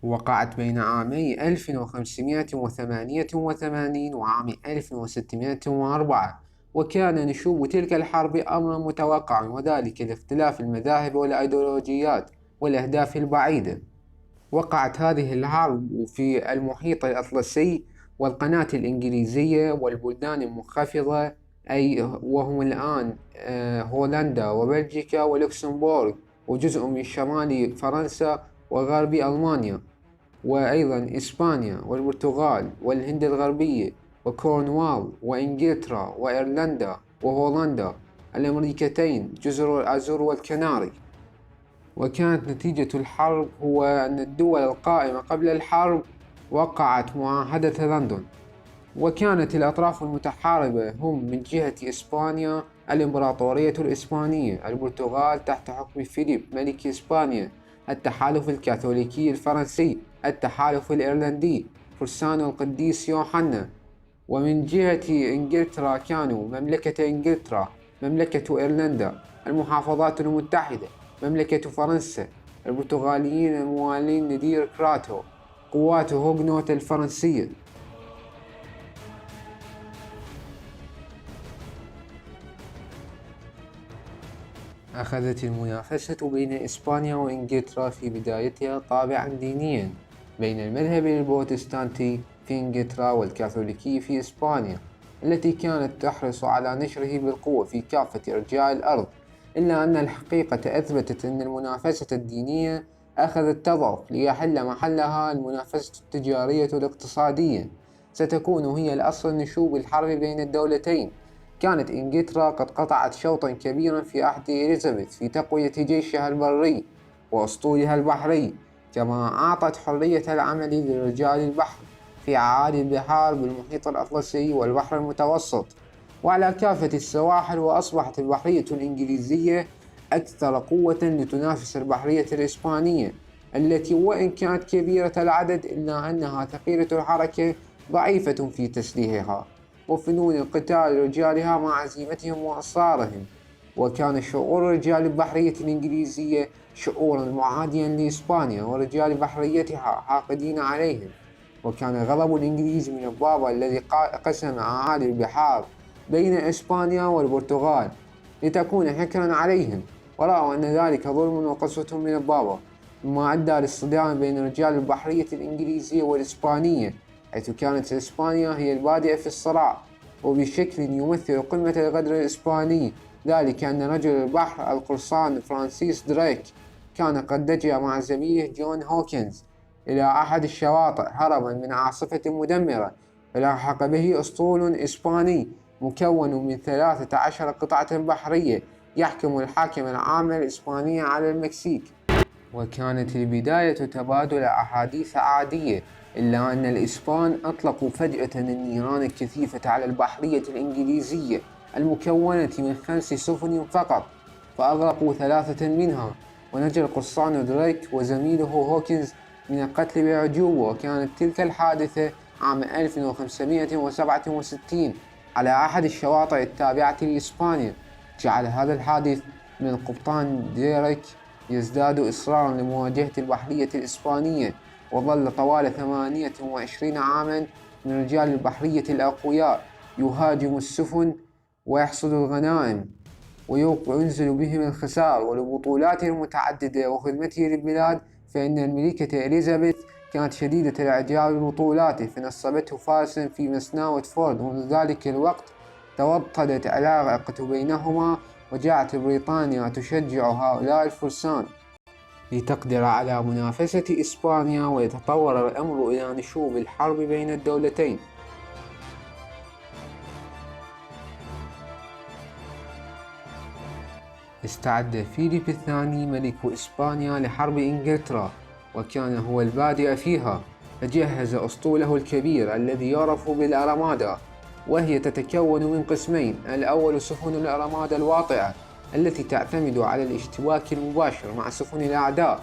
وقعت بين عامي 1588 وعام 1604، وكان نشوب تلك الحرب أمرا متوقعا، وذلك لاختلاف المذاهب والأيديولوجيات والأهداف البعيدة. وقعت هذه الحرب في المحيط الأطلسي والقناة الإنجليزية والبلدان المنخفضة، وهم الآن هولندا وبلجيكا ولوكسمبورغ وجزء من شمال فرنسا وغرب ألمانيا، وأيضا إسبانيا والبرتغال والهند الغربية وكورنوال وإنجلترا وإيرلندا وهولندا الأمريكتين جزر الأزور والكناري. وكانت نتيجة الحرب هو أن الدول القائمة قبل الحرب وقعت معاهدة لندن، وكانت الأطراف المتحاربة هم من جهة إسبانيا الإمبراطورية الإسبانية، البرتغال تحت حكم فيليب ملك إسبانيا، التحالف الكاثوليكي الفرنسي، التحالف الإيرلندي فرسان القديس يوحنا. ومن جهة إنجلترا كانوا مملكة إنجلترا، مملكة إيرلندا، المحافظات المتحدة، مملكة فرنسا، البرتغاليين الموالين لدير كراتو، قوات هوغنوت الفرنسية. أخذت المنافسة بين إسبانيا وإنجلترا في بدايتها طابعا دينيا، بين المذهب البروتستانتي في إنجلترا والكاثوليكي في إسبانيا، التي كانت تحرص على نشره بالقوة في كافة أرجاء الأرض. إلا أن الحقيقة أثبتت أن المنافسة الدينية أخذت تضعف ليحل محلها المنافسة التجارية والاقتصادية، ستكون هي الأصل نشوب الحرب بين الدولتين. كانت إنجلترا قد قطعت شوطا كبيرا في عهد إليزابيث في تقوية جيشها البري وأسطولها البحري، كما أعطت حرية العمل لرجال البحر في أعالي البحار بالمحيط الأطلسي والبحر المتوسط وعلى كافة السواحل. وأصبحت البحرية الإنجليزية أكثر قوة لتنافس البحرية الإسبانية، التي وإن كانت كبيرة العدد إلا أنها ثقيلة الحركة ضعيفة في تسليحها وفنون قتال رجالها مع عزيمتهم وإصرارهم. وكان شعور رجال البحرية الإنجليزية شعورا معاديا لإسبانيا ورجال بحريتها حاقدين عليهم. وكان غضب الإنجليز من البابا الذي قسم أعالي البحار بين إسبانيا والبرتغال لتكون حكرا عليهم، ورأوا أن ذلك ظلم وقسوة من البابا، مما أدى للصدام بين رجال البحرية الإنجليزية والإسبانية، حيث كانت إسبانيا هي البادئة في الصراع وبشكل يمثل قمة الغدر الإسباني، ذلك أن رجل البحر القرصان فرانسيس دريك كان قد لجأ مع زميله جون هوكنز إلى أحد الشواطئ هربا من عاصفة مدمرة، فلاحق به أسطول إسباني مكون من 13 قطعة بحرية يحكم الحاكم العام الإسباني على المكسيك. وكانت البداية تبادل أحاديث عادية، إلا أن الإسبان أطلقوا فجأة النيران الكثيفة على البحرية الإنجليزية المكونة من 5 سفن فقط، فأغرقوا 3 منها، ونجا القرصان دريك وزميله هوكنز من القتل بأعجوبة. وكانت تلك الحادثة عام 1567 على أحد الشواطئ التابعة لإسبانيا. جعل هذا الحادث من القبطان دريك يزداد إصرارا لمواجهة البحرية الإسبانية، وظل طوال 28 عاما من رجال البحرية الأقوياء يهاجم السفن ويحصد الغنائم وينزل بهم الخسائر. ولبطولاته المتعددة وخدمته للبلاد، فإن الملكة إليزابيث كانت شديدة الإعجاب ببطولاته، فنصبته فارسا في مسناوة فورد. ومنذ ذلك الوقت توطدت العلاقة بينهما، وجعلت بريطانيا تشجع هؤلاء الفرسان لتقدر على منافسة إسبانيا، ويتطور الأمر إلى نشوب الحرب بين الدولتين. استعد فيليب الثاني ملك إسبانيا لحرب إنجلترا، وكان هو البادئ فيها، فجهز أسطوله الكبير الذي يعرف بالأرمادا، وهي تتكون من قسمين: الأول سفن الأرمادا الواطئة التي تعتمد على الاشتباك المباشر مع سفن الأعداء،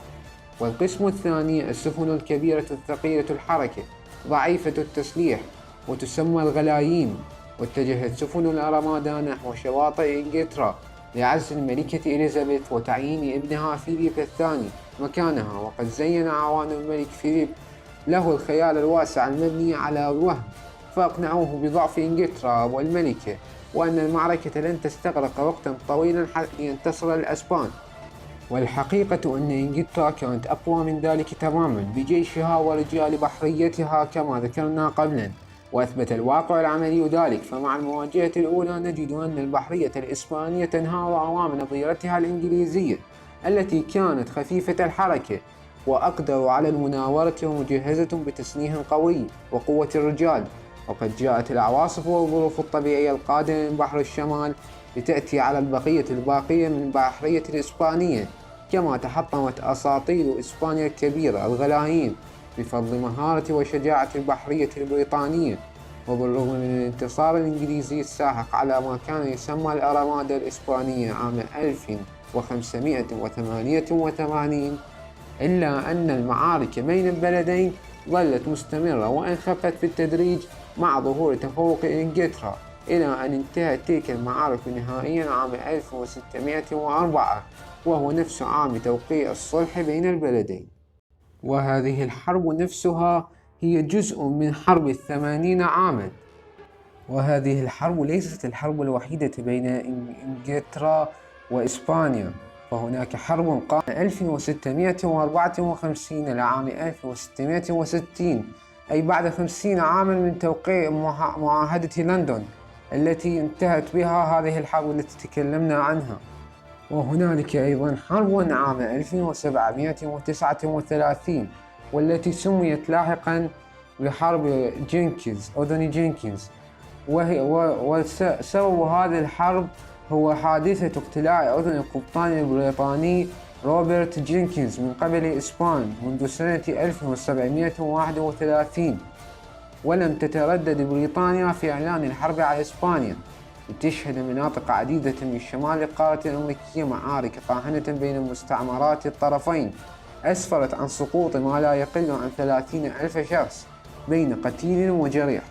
والقسم الثاني السفن الكبيرة الثقيلة الحركة ضعيفة التسليح وتسمى الغلايين. واتجهت سفن الأرمادا نحو شواطئ إنجلترا لعزل الملكة إليزابيث وتعيين ابنها فيليب الثاني مكانها. وقد زين أعوان الملك فيليب له الخيال الواسع المبني على الوهم، فأقنعوه بضعف إنجلترا والملكة، وأن المعركة لن تستغرق وقتا طويلا حتى ينتصر الأسبان. والحقيقة أن إنجلترا كانت أقوى من ذلك تماما بجيشها ورجال بحريتها كما ذكرنا قبلا، وأثبت الواقع العملي ذلك. فمع المواجهة الأولى نجد أن البحرية الإسبانية تنهار أمام نظيرتها الإنجليزية التي كانت خفيفة الحركة وأقدر على المناورة ومجهزة بتسليح قوي وقوة الرجال. وقد جاءت العواصف والظروف الطبيعية القادمة من بحر الشمال لتأتي على البقية الباقية من البحرية الإسبانية، كما تحطمت أساطيل إسبانيا الكبيرة الغلايين بفضل مهارة وشجاعة البحرية البريطانية. وبالرغم من الانتصار الإنجليزي الساحق على ما كان يسمى الأرمادا الإسبانية عام 1588، إلا أن المعارك بين البلدين ظلت مستمرة وإن خفت بالتدريج مع ظهور تفوق إنجلترا، إلى أن انتهت تلك المعارك نهائيا عام 1604، وهو نفس عام توقيع الصلح بين البلدين. وهذه الحرب نفسها هي جزء من حرب 80 عاما. وهذه الحرب ليست الحرب الوحيدة بين إنجلترا وإسبانيا، فهناك حرب قامت 1654 إلى عام 1660، أي بعد 50 عاما من توقيع معاهدة لندن التي انتهت بها هذه الحرب التي تكلمنا عنها. وهنالك أيضا حرب عام 1739 والتي سميت لاحقا بحرب أذن جينكينز، وسبب هذه الحرب هو حادثة اقتلاع أذن القبطان البريطاني روبرت جينكينز من قبل إسبان منذ سنة 1731. ولم تتردد بريطانيا في إعلان الحرب على إسبانيا، لتشهد مناطق عديدة من شمال القارة الأمريكية معارك طاحنة بين مستعمرات الطرفين أسفرت عن سقوط ما لا يقل عن 30,000 شخص بين قتيل وجريح.